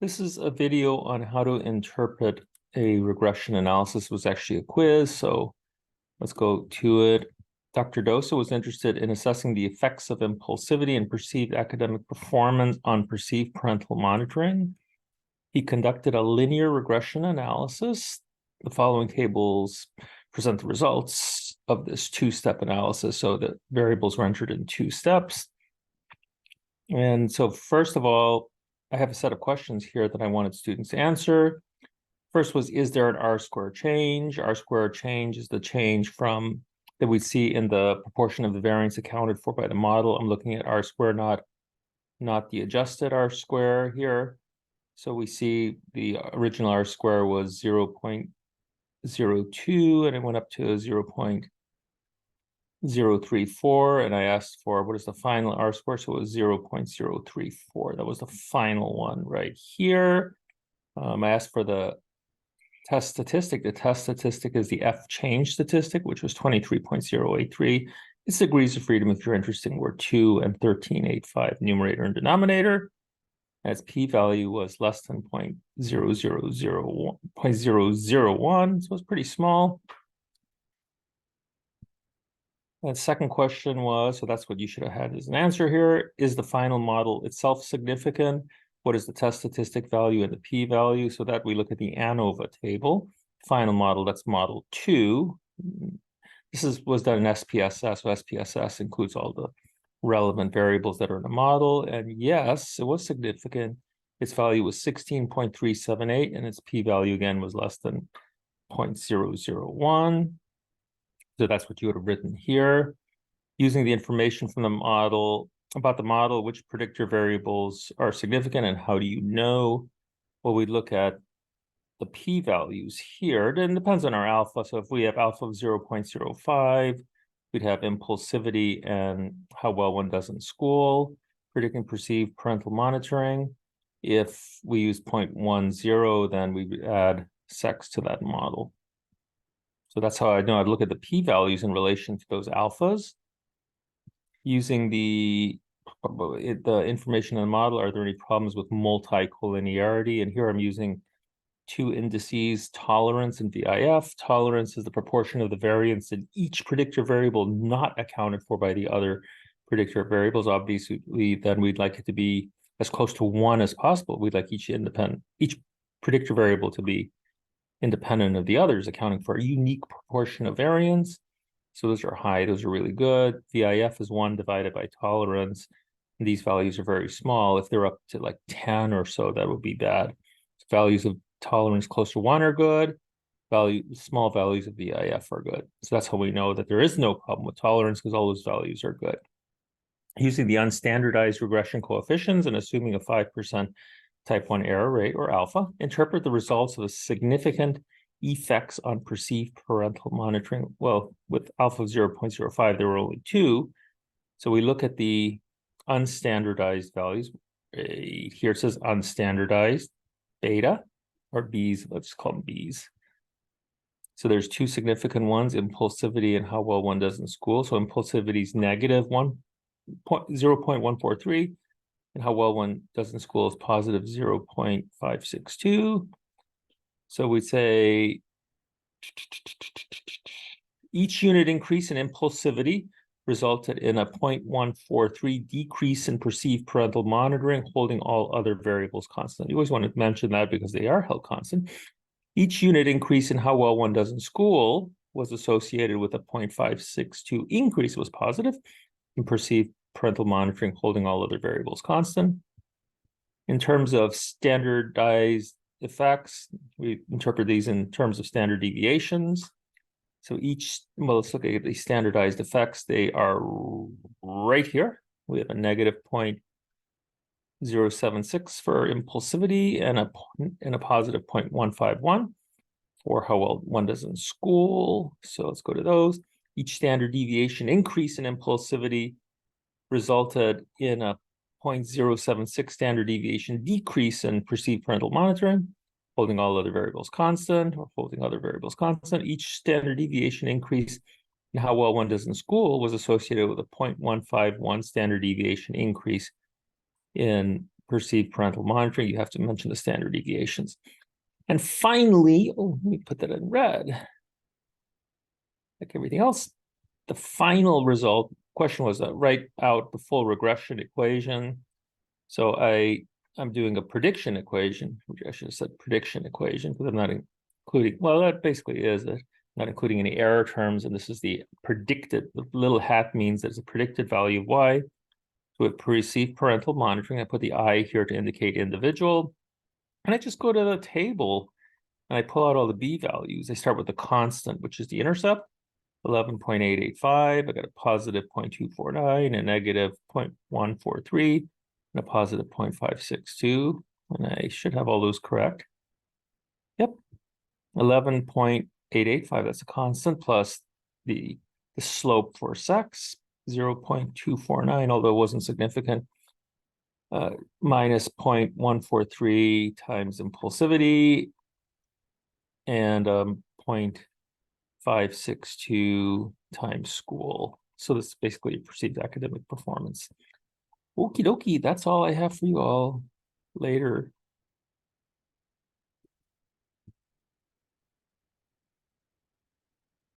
This is a video on how to interpret a regression analysis. It was actually a quiz, so let's go to it. Dr. Dosa was interested in assessing the effects of impulsivity and perceived academic performance on perceived parental monitoring. He conducted a linear regression analysis. The following tables present the results of this two-step analysis. So the variables were entered in two steps. And so first of all, I have a set of questions here that I wanted students to answer. First was, is there an R-square change? R-square change is the change from that we see in the proportion of the variance accounted for by the model. I'm looking at R-square, not the adjusted R-square here. So we see the original R-square was 0.02, and it went up to 0.034, and I asked for what is the final R-square, so it was 0.034. That was the final one right here. I asked for the test statistic. The test statistic is the F change statistic, which was 23.083. It's degrees of freedom if you're interested in were 2 and 13.85 numerator and denominator. Its p-value was less than 0.001, so it's pretty small. And the second question was, so that's what you should have had as an answer here. Is the final model itself significant? What is the test statistic value and the p-value? So that we look at the ANOVA table. Final model, that's model 2. This was done in SPSS. So SPSS includes all the relevant variables that are in the model. And yes, it was significant. Its value was 16.378, and its p-value again was less than 0.001. So that's what you would have written here. Using the information from the model, about the model, which predictor variables are significant and how do you know? Well, we look at the p-values here. It depends on our alpha. So if we have alpha of 0.05, we'd have impulsivity and how well one does in school, predicting perceived parental monitoring. If we use 0.10, then we would add sex to that model. So that's how I know I'd look at the p-values in relation to those alphas. Using the information in the model, are there any problems with multicollinearity? And here I'm using two indices, tolerance and VIF. Tolerance is the proportion of the variance in each predictor variable not accounted for by the other predictor variables. Obviously, then we'd like it to be as close to 1 as possible. We'd like each predictor variable to be independent of the others, accounting for a unique proportion of variance. So those are high, those are really good. VIF is 1 divided by tolerance. And these values are very small. If they're up to like 10 or so, that would be bad. Values of tolerance close to 1 are good. Small values of VIF are good. So that's how we know that there is no problem with tolerance, because all those values are good. Using the unstandardized regression coefficients and assuming a 5% type 1 error rate, or alpha, interpret the results of a significant effects on perceived parental monitoring. Well, with alpha of 0.05, there were only 2. So we look at the unstandardized values. Here it says unstandardized beta, or B's, let's call them B's. So there's 2 significant ones, impulsivity and how well one does in school. So impulsivity is negative 0.143. And how well one does in school is positive 0.562. So we'd say each unit increase in impulsivity resulted in a 0.143 decrease in perceived parental monitoring, holding all other variables constant. You always want to mention that because they are held constant. Each unit increase in how well one does in school was associated with a 0.562 increase. It was positive in perceived parental monitoring, holding all other variables constant. In terms of standardized effects, we interpret these in terms of standard deviations. So let's look at the standardized effects. They are right here. We have a negative 0.076 for impulsivity and a positive 0.151 for how well one does in school. So let's go to those. Each standard deviation increase in impulsivity resulted in a 0.076 standard deviation decrease in perceived parental monitoring, holding all other variables constant, or holding other variables constant. Each standard deviation increase in how well one does in school was associated with a 0.151 standard deviation increase in perceived parental monitoring, you have to mention the standard deviations. And finally, oh, let me put that in red. Like everything else, the final result question was write out the full regression equation. So I'm doing a prediction equation, which I should have said prediction equation because I'm not including, well, that basically is it, not including any error terms. And this is the predicted, the little hat means there's a predicted value of y. So with perceived parental monitoring, I put the I here to indicate individual. And I just go to the table and I pull out all the b values. I start with the constant, which is the intercept, 11.885. I got a positive 0.249, a negative 0.143, and a positive 0.562. And I should have all those correct. Yep. 11.885, that's a constant, plus the slope for sex, 0.249, although it wasn't significant, minus 0.143 times impulsivity, and 0.562 times school. So this is basically perceived academic performance. Okie dokie, that's all I have for you all. Later.